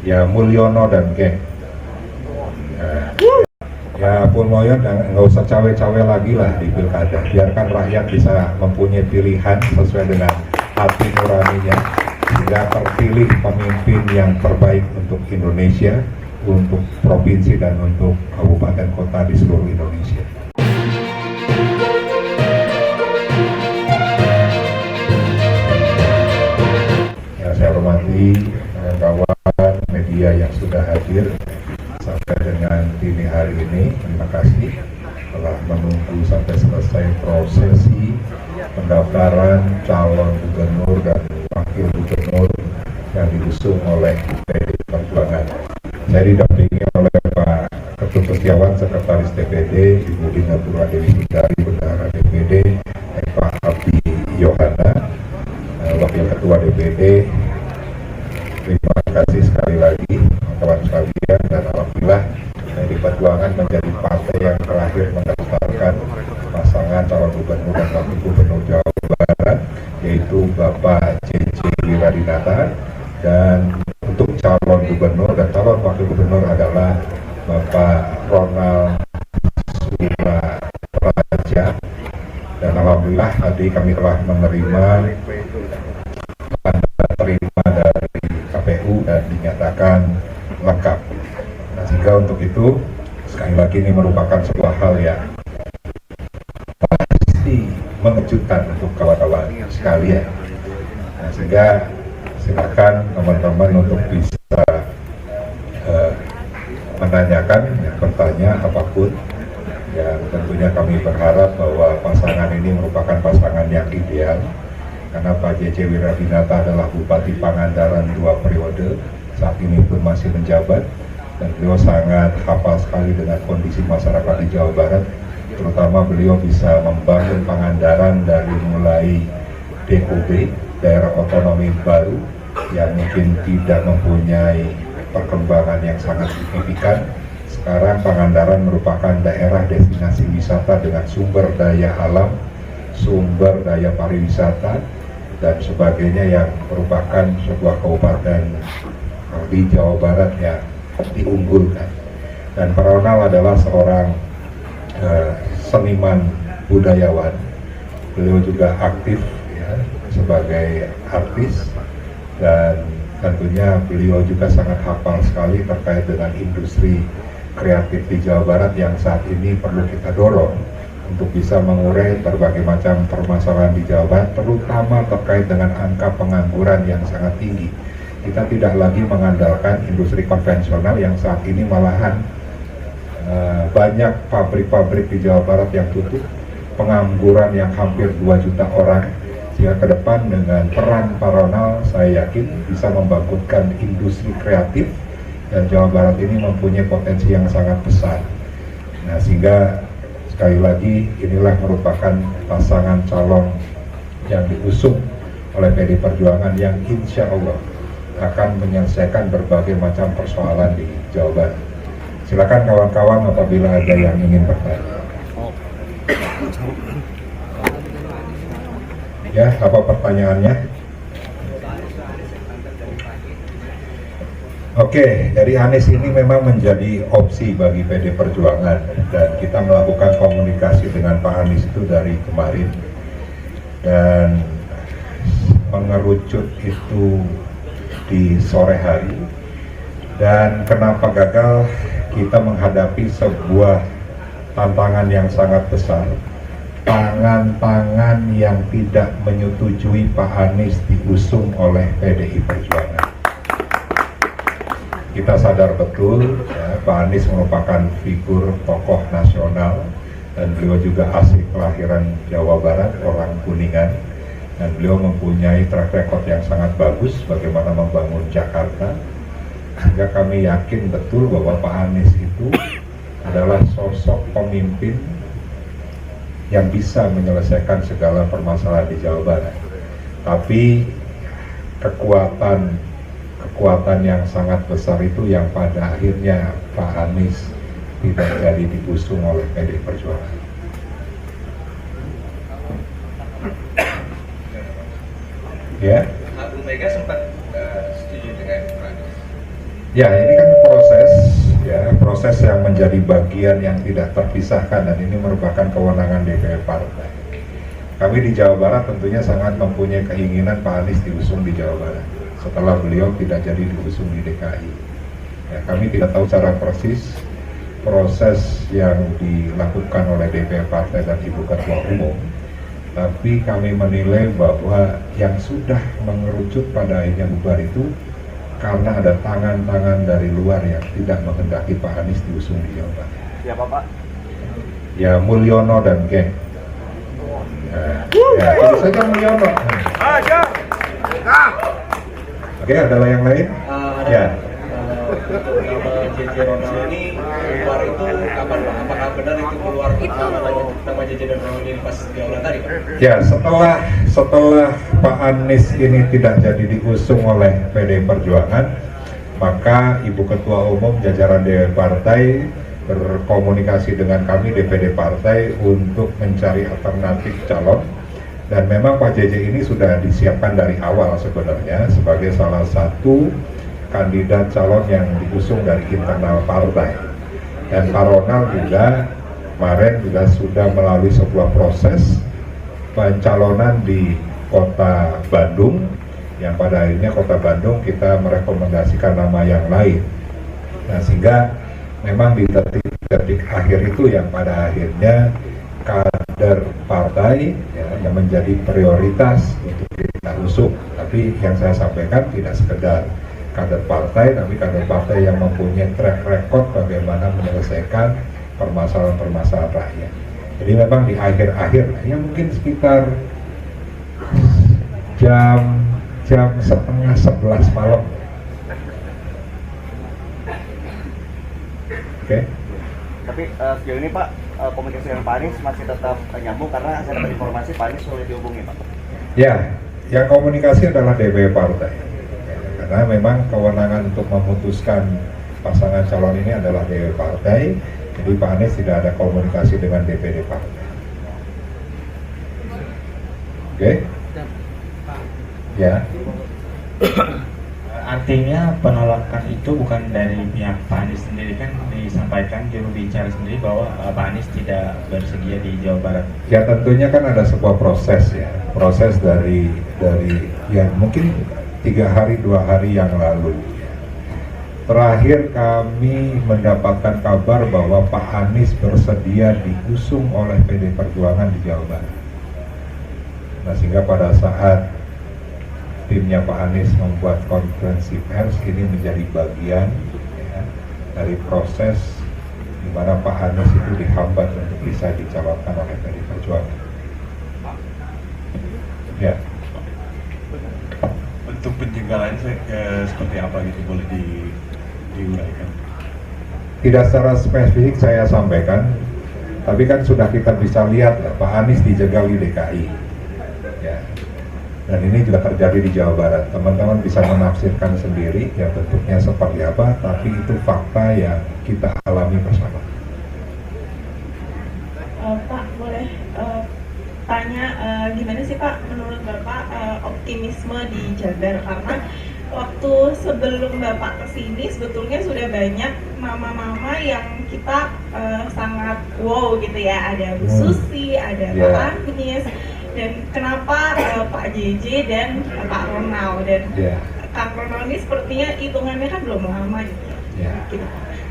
ya Mulyono dan geng. Ya Purnoyo dan nggak usah cawe-cawe lagi lah di pilkada. Biarkan rakyat bisa mempunyai pilihan sesuai dengan hati nuraninya, sehingga terpilih pemimpin yang terbaik untuk Indonesia, untuk provinsi dan untuk kabupaten kota di seluruh Indonesia. Yang saya hormati kawan-kawan media yang sudah hadir sampai dengan dini hari ini, terima kasih telah menunggu sampai selesai prosesi pendaftaran calon gubernur dan wakil gubernur yang diusung oleh PDI Perjuangan. Saya didampingi oleh Pak Ketut Setiawan, Sekretaris DPD, Ibu Dina Purwadewi Sundari, Bendahara DPD, Pak Abdi Yohana, Wakil Ketua DPD. Terima kasih sekali lagi kawan sekalian, dan alhamdulillah PDI Perjuangan menjadi partai yang terakhir mendaftarkan pasangan calon gubernur dan wakil gubernur Jawa Barat, yaitu Bapak C.C. Wiradinata, dan untuk calon gubernur dan calon wakil gubernur adalah Bapak Ronald Surapraja. Dan alhamdulillah tadi kami telah menerima tanda terima dari KPU dan dinyatakan lengkap. Nah, sehingga untuk itu sekali lagi ini merupakan sebuah hal yang pasti mengejutkan untuk kawan-kawan sekalian. Nah, sehingga silakan teman-teman untuk bisa menanyakan, bertanya apapun. Yang tentunya kami berharap bahwa pasangan ini merupakan pasangan yang ideal, karena Pak C.C. Wiradinata adalah Bupati Pangandaran 2 periode, saat ini pun masih menjabat, dan beliau sangat hafal sekali dengan kondisi masyarakat di Jawa Barat, terutama beliau bisa membangun Pangandaran dari mulai DOB, daerah otonomi baru, yang mungkin tidak mempunyai perkembangan yang sangat signifikan. Sekarang Pangandaran merupakan daerah destinasi wisata dengan sumber daya alam, sumber daya pariwisata, dan sebagainya, yang merupakan sebuah kabupaten di Jawa Barat yang diunggulkan. Dan Pak Ronald adalah seorang seniman budayawan. Beliau juga aktif ya, sebagai artis, dan tentunya beliau juga sangat hafal sekali terkait dengan industri kreatif di Jawa Barat yang saat ini perlu kita dorong untuk bisa mengurai berbagai macam permasalahan di Jawa Barat, terutama terkait dengan angka pengangguran yang sangat tinggi. Kita tidak lagi mengandalkan industri konvensional yang saat ini malahan banyak pabrik-pabrik di Jawa Barat yang tutup, pengangguran yang hampir 2 juta orang. Sehingga ke depan dengan peran Pak Ronald, saya yakin bisa membangkitkan industri kreatif, dan Jawa Barat ini mempunyai potensi yang sangat besar. Nah, sehingga sekali lagi inilah merupakan pasangan calon yang diusung oleh PDI Perjuangan yang insya Allah akan menyelesaikan berbagai macam persoalan di Jawa Barat. Silakan kawan-kawan apabila ada yang ingin bertanya. Ya, apa pertanyaannya? Oke, jadi Anies ini memang menjadi opsi bagi PDI Perjuangan, dan kita melakukan komunikasi dengan Pak Anies itu dari kemarin, dan mengerucut itu di sore hari. Dan kenapa gagal? Kita menghadapi sebuah tantangan yang sangat besar, tangan-tangan yang tidak menyetujui Pak Anies diusung oleh PDI Perjuangan. Kita sadar betul ya, Pak Anies merupakan figur tokoh nasional, dan beliau juga asli kelahiran Jawa Barat, orang Kuningan, dan beliau mempunyai track record yang sangat bagus bagaimana membangun Jakarta. Sehingga kami yakin betul bahwa Pak Anies itu adalah sosok pemimpin yang bisa menyelesaikan segala permasalahan di Jawa Barat. Tapi kekuatan yang sangat besar itu yang pada akhirnya Pak Anies tidak jadi diusung oleh PDI Perjuangan. Ya. Bu Mega sempat setuju dengan Pak Anies. Ya, ini kan proses, ya, proses yang menjadi bagian yang tidak terpisahkan dan ini merupakan kewenangan DPP Partai. Kami di Jawa Barat tentunya sangat mempunyai keinginan Pak Anies diusung di Jawa Barat setelah beliau tidak jadi diusung di DKI. Ya, kami tidak tahu secara persis proses yang dilakukan oleh DPP Partai dan Ibu Ketua Umum, tapi kami menilai bahwa yang sudah mengerucut pada akhirnya bubar itu karena ada tangan-tangan dari luar yang tidak menghendaki Pak Anies diusung di Jawa Barat. Siapa Pak? Ya, Mulyono dan geng. Ya, itu saja Mulyono. Oke, ada yang lain? Ya. Nama JJ Ronald ini keluar itu kapan Pak? Apakah benar itu keluar nama JJ Ronald ini pas di aula tadi Pak? Ya, setelah Pak Anies ini tidak jadi diusung oleh PD Perjuangan, maka Ibu Ketua Umum jajaran DPP Partai berkomunikasi dengan kami DPD Partai untuk mencari alternatif calon, dan memang Pak JJ ini sudah disiapkan dari awal sebenarnya sebagai salah satu kandidat calon yang diusung dari internal partai. Dan Pak Ronald juga kemarin juga sudah melalui sebuah proses pencalonan di Kota Bandung, yang pada akhirnya Kota Bandung kita merekomendasikan nama yang lain. Nah, sehingga memang di detik-detik akhir itu yang pada akhirnya kader partai ya, yang menjadi prioritas untuk kita usung. Tapi yang saya sampaikan tidak sekedar kader partai, tapi kader partai yang mempunyai track record bagaimana menyelesaikan permasalahan-permasalahan rakyat. Jadi memang di akhir-akhir, ya mungkin sekitar jam setengah 11 malam. Oke. Tapi sejauh ini Pak, komunikasi dengan Pak Anies masih tetap nyambung karena saya dapat informasi Pak Anies sudah dihubungi Pak. Ya, yang komunikasi adalah DPP Partai. Karena memang kewenangan untuk memutuskan pasangan calon ini adalah DPP Partai, jadi Pak Anies tidak ada komunikasi dengan DPD Partai. Oke? Ya. Artinya penolakan itu bukan dari pihak Pak Anies sendiri, kan disampaikan juru bicara sendiri bahwa Pak Anies tidak bersedia di Jawa Barat. Ya tentunya kan ada sebuah proses ya, proses dari ya mungkin 2 hari yang lalu. Terakhir kami mendapatkan kabar bahwa Pak Anies bersedia diusung oleh PD Perjuangan di Jawa Barat. Nah, sehingga pada saat timnya Pak Anies membuat konferensi pers, ini menjadi bagian ya, dari proses di mana Pak Anies itu dihambat untuk bisa dicalonkan oleh PD Perjuangan. Ya. Bentuk penjagalan seperti apa gitu, boleh diuraikan? Tidak secara spesifik saya sampaikan, tapi kan sudah kita bisa lihat ya, Pak Anies dijegal di DKI. Ya. Dan ini juga terjadi di Jawa Barat. Teman-teman bisa menafsirkan sendiri ya bentuknya seperti apa, tapi itu fakta yang kita alami bersama. Pak, boleh tanya gimana sih Pak menurut Bapak optimisme di Jabar, karena waktu sebelum Bapak kesini sebetulnya sudah banyak mama-mama yang kita sangat wow gitu ya, ada Bu Susi, ada Pak Anies, dan kenapa Pak JJ dan Pak Ronald, dan Kang Ronald ini sepertinya hitungannya kan belum lama gitu. Gitu.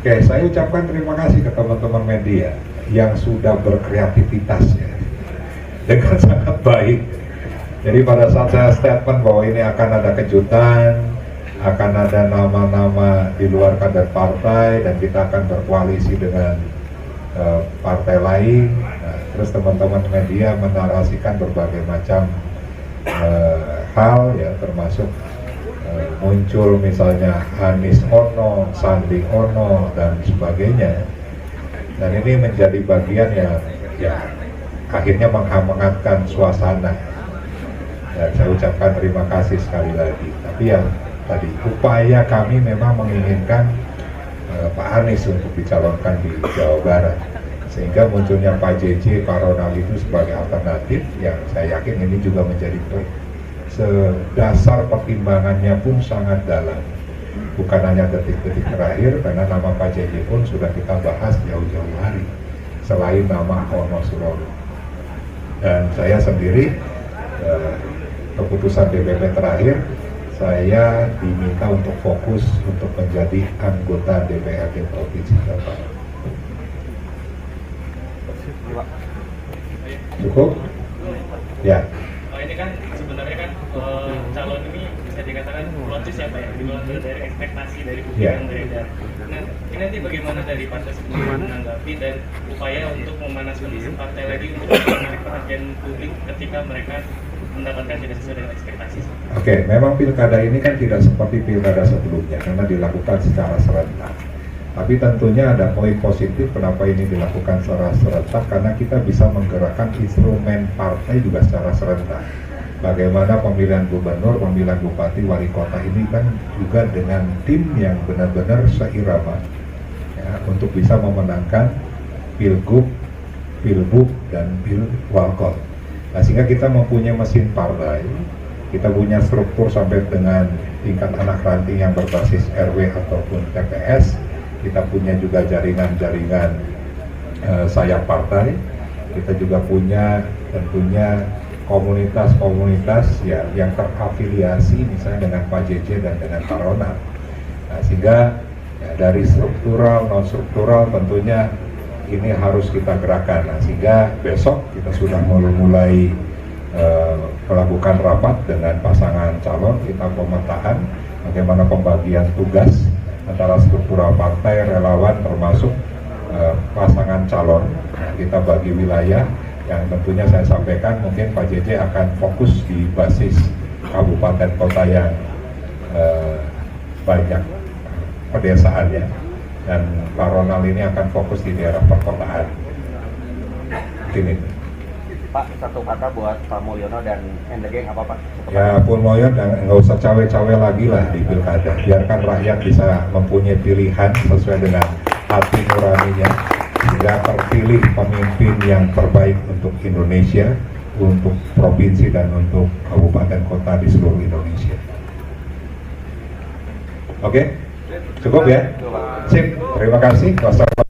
Oke, saya ucapkan terima kasih ke teman-teman media yang sudah berkreativitas ya, dengan sangat baik. Jadi pada saat saya statement bahwa ini akan ada kejutan, akan ada nama-nama di luar kader partai dan kita akan berkoalisi dengan partai lain. Nah, terus teman-teman media menarasikan berbagai macam hal ya, termasuk muncul misalnya Anies Ono, Sandi Ono dan sebagainya. Dan ini menjadi bagian yang ya akhirnya menghangatkan suasana. Dan saya ucapkan terima kasih sekali lagi. Tapi yang tadi upaya kami memang menginginkan Pak Anies untuk dicalonkan di Jawa Barat, sehingga munculnya Pak JJ, Pak Ronald itu sebagai alternatif yang saya yakin ini juga menjadi sedasar pertimbangannya pun sangat dalam bukan hanya detik-detik terakhir, karena nama Pak JJ pun sudah kita bahas jauh-jauh hari selain nama Ono Surono. Dan saya sendiri keputusan DPP terakhir, saya diminta untuk fokus untuk menjadi anggota DPRD Provinsi Jawa Barat. Cukup? Ya. Ini kan sebenarnya kan calon ini bisa dikatakan plot twist ya Pak ya, di luar dari ekspektasi dari publik yang beredar. Nah, ini nanti bagaimana dari partai sendiri menanggapi dan upaya untuk memanaskan mesin partai lagi untuk menarik perhatian publik ketika mereka mendapatkan tidak sesuai dengan ekspektasi? Oke, memang pilkada ini kan tidak seperti pilkada sebelumnya karena dilakukan secara serentak. Tapi tentunya ada poin positif kenapa ini dilakukan secara serentak, karena kita bisa menggerakkan instrumen partai juga secara serentak. Bagaimana pemilihan gubernur, pemilihan bupati, wali kota ini kan juga dengan tim yang benar-benar seirama ya, untuk bisa memenangkan pilgub, pilbub, dan pilwalkot. Nah, sehingga kita mempunyai mesin partai, kita punya struktur sampai dengan tingkat anak ranting yang berbasis RW ataupun TPS. Kita punya juga jaringan-jaringan sayap partai. Kita juga punya tentunya komunitas-komunitas ya yang terafiliasi misalnya dengan Pak JJ dan dengan Pak Ronald. Nah, sehingga ya, dari struktural, non struktural tentunya ini harus kita gerakan. Nah, sehingga besok kita sudah mulai melakukan rapat dengan pasangan calon, kita pemetaan bagaimana pembagian tugas antara struktural partai, relawan, termasuk pasangan calon. Nah, kita bagi wilayah yang tentunya saya sampaikan mungkin Pak JJ akan fokus di basis kabupaten kota yang banyak pedesaan ya, dan Pak Ronald ini akan fokus di daerah perkotaan. Ini Pak, satu kata buat Pak Mulyono dan Endegeng apa Pak? Ya, Pun Mulyono dan nggak usah cawe-cawe lagi lah di pilkada. Biarkan rakyat bisa mempunyai pilihan sesuai dengan hati nuraninya, sehingga terpilih pemimpin yang terbaik untuk Indonesia, untuk provinsi dan untuk kabupaten kota di seluruh Indonesia. Oke, cukup ya? Sip, terima kasih. Wassalamualaikum.